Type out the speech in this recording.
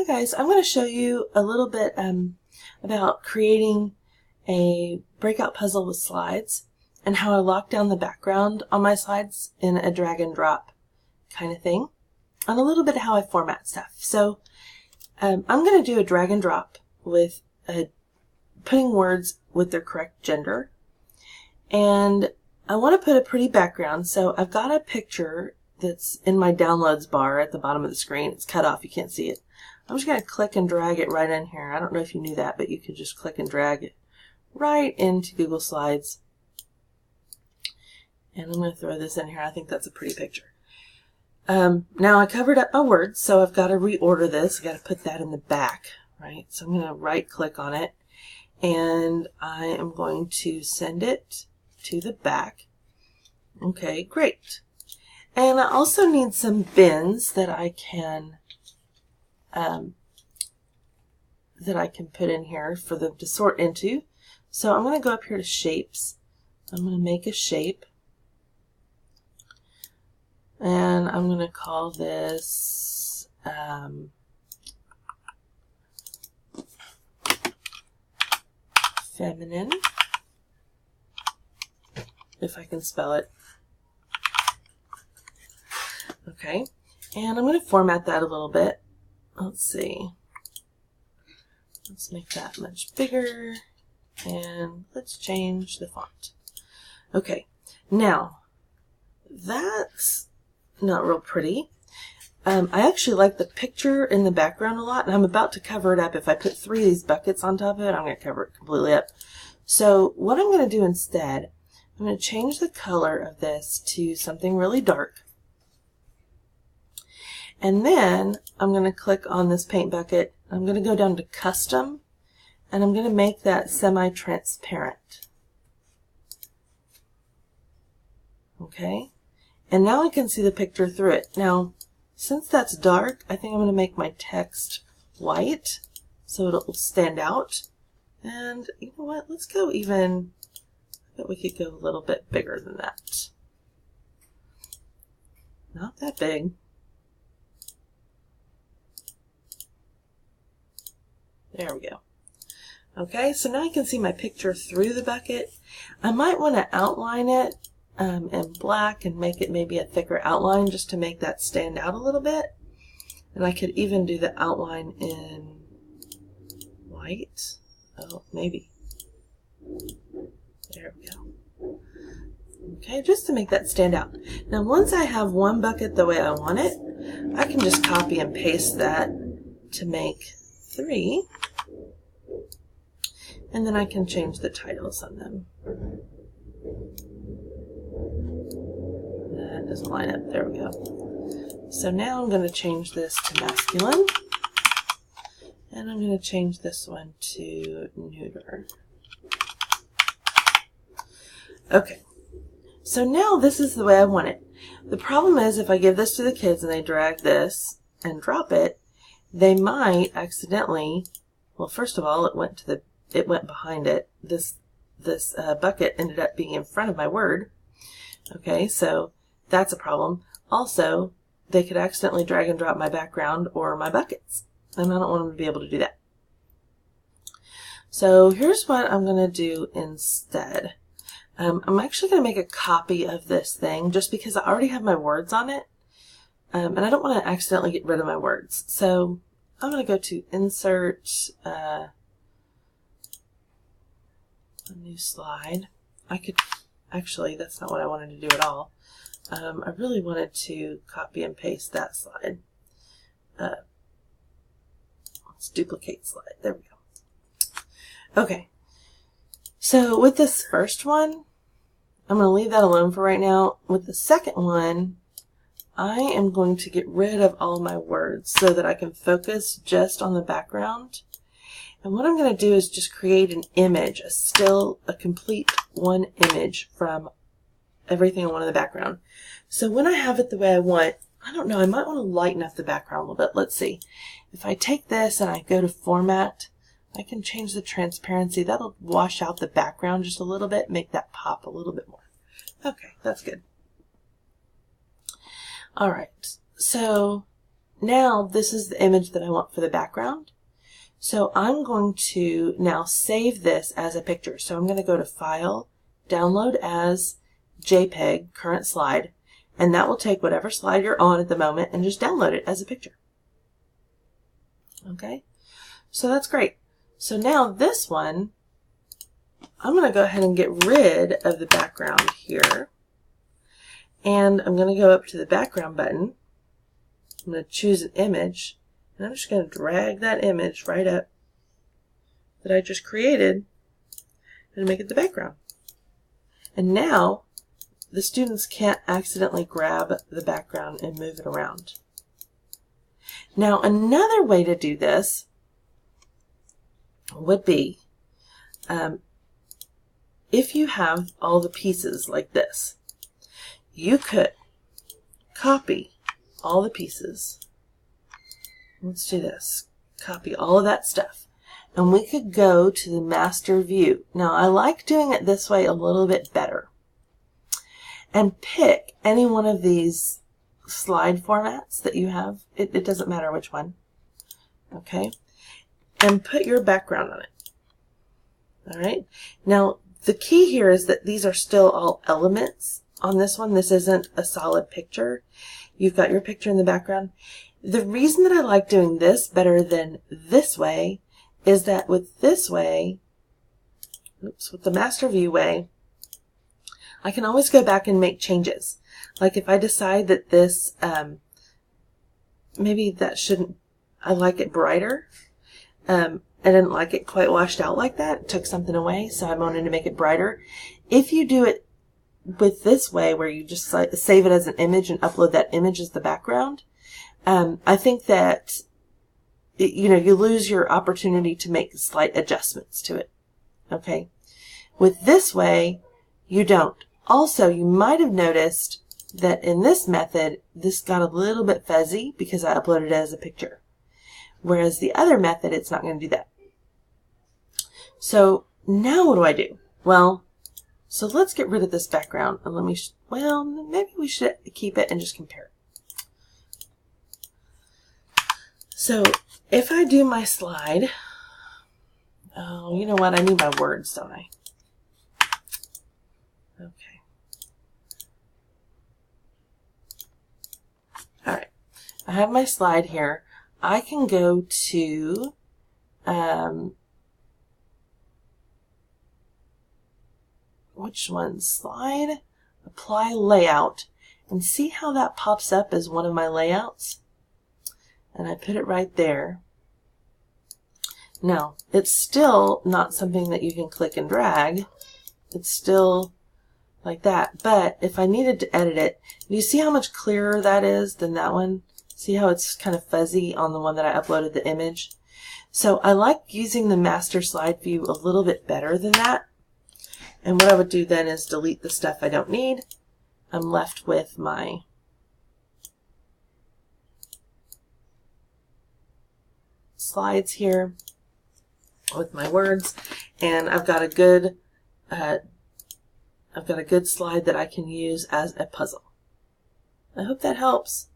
Hi guys, I'm going to show you a little bit about creating a breakout puzzle with slides and how I lock down the background on my slides in a drag and drop kind of thing, and a little bit how I format stuff. So I'm going to do a drag and drop with putting words with their correct gender, and I want to put a pretty background. So I've got a picture that's in my downloads bar at the bottom of the screen. It's cut off, you can't see it. I'm just going to click and drag it right in here. I don't know if you knew that, but you could just click and drag it right into Google Slides. And I'm going to throw this in here. I think that's a pretty picture. Now I covered up my words, so I've got to reorder this. I've got to put that in the back, right? So I'm going to right click on it, and I am going to send it to the back. Okay, great. And I also need some bins that I can put in here for them to sort into. So I'm going to go up here to shapes. I'm going to make a shape, and I'm going to call this feminine, if I can spell it. Okay, and I'm going to format that a little bit. Let's see. Let's make that much bigger, and let's change the font. Okay, now that's not real pretty. I actually like the picture in the background a lot, and I'm about to cover it up. If I put 3 of these buckets on top of it, I'm going to cover it completely up. So what I'm going to do instead, I'm going to change the color of this to something really dark. And then I'm going to click on this paint bucket. I'm going to go down to custom, and I'm going to make that semi-transparent. Okay, and now I can see the picture through it. Now, since that's dark, I think I'm going to make my text white so it'll stand out. And you know what? Let's go even, I bet we could go a little bit bigger than that. Not that big. There we go. Okay, so now you can see my picture through the bucket. I might want to outline it in black and make it maybe a thicker outline just to make that stand out a little bit. And I could even do the outline in white. Oh, maybe. There we go. Okay, just to make that stand out. Now once I have one bucket the way I want it, I can just copy and paste that to make 3. And then I can change the titles on them. That doesn't line up. There we go. So now I'm going to change this to masculine. And I'm going to change this one to neuter. Okay. So now this is the way I want it. The problem is if I give this to the kids and they drag this and drop it, they might accidentally, well, first of all, it went behind it. This bucket ended up being in front of my word. Okay, so that's a problem. Also, they could accidentally drag and drop my background or my buckets, and I don't want them to be able to do that. So here's what I'm going to do instead. I'm actually going to make a copy of this thing just because I already have my words on it, and I don't want to accidentally get rid of my words. So I'm going to go to Insert, a new slide. I could, actually, that's not what I wanted to do at all. I really wanted to copy and paste that slide. Let's duplicate slide. There we go. Okay. So with this first one, I'm going to leave that alone for right now. With the second one, I am going to get rid of all my words so that I can focus just on the background. And what I'm going to do is just create an image, a complete one image from everything I want in the background. So when I have it the way I want, I don't know, I might want to lighten up the background a little bit. Let's see. If I take this and I go to format, I can change the transparency. That'll wash out the background just a little bit, make that pop a little bit more. Okay, that's good. All right, so now this is the image that I want for the background. So I'm going to now save this as a picture. So I'm going to go to File, Download as JPEG, current slide, and that will take whatever slide you're on at the moment and just download it as a picture. Okay, so that's great. So now this one, I'm going to go ahead and get rid of the background here. And I'm going to go up to the background button. I'm going to choose an image. And I'm just going to drag that image right up that I just created and make it the background. And now the students can't accidentally grab the background and move it around. Now another way to do this would be if you have all the pieces like this, you could copy all the pieces. Let's do this. Copy all of that stuff. And we could go to the master view. Now I like doing it this way a little bit better. And pick any one of these slide formats that you have. It doesn't matter which one. Okay. And put your background on it. Alright. Now the key here is that these are still all elements on this one. This isn't a solid picture. You've got your picture in the background. The reason that I like doing this better than this way is that with this way, with the master view way, I can always go back and make changes. Like if I decide that this, maybe that shouldn't, I like it brighter. I didn't like it quite washed out like that. It took something away, so I wanted to make it brighter. If you do it with this way, where you just save it as an image and upload that image as the background, I think that, you lose your opportunity to make slight adjustments to it. Okay. With this way, you don't. Also, you might have noticed that in this method, this got a little bit fuzzy because I uploaded it as a picture. Whereas the other method, it's not going to do that. So now what do I do? Well, so let's get rid of this background and maybe we should keep it and just compare it. So if I do my slide, oh, you know what? I need my words, don't I? Okay. All right. I have my slide here. I can go to which one? Slide, apply layout, and see how that pops up as one of my layouts? And I put it right there. Now, it's still not something that you can click and drag. It's still like that. But if I needed to edit it, do you see how much clearer that is than that one? See how it's kind of fuzzy on the one that I uploaded the image? So I like using the master slide view a little bit better than that. And what I would do then is delete the stuff I don't need. I'm left with my slides here with my words, and I've got a good slide that I can use as a puzzle. I hope that helps.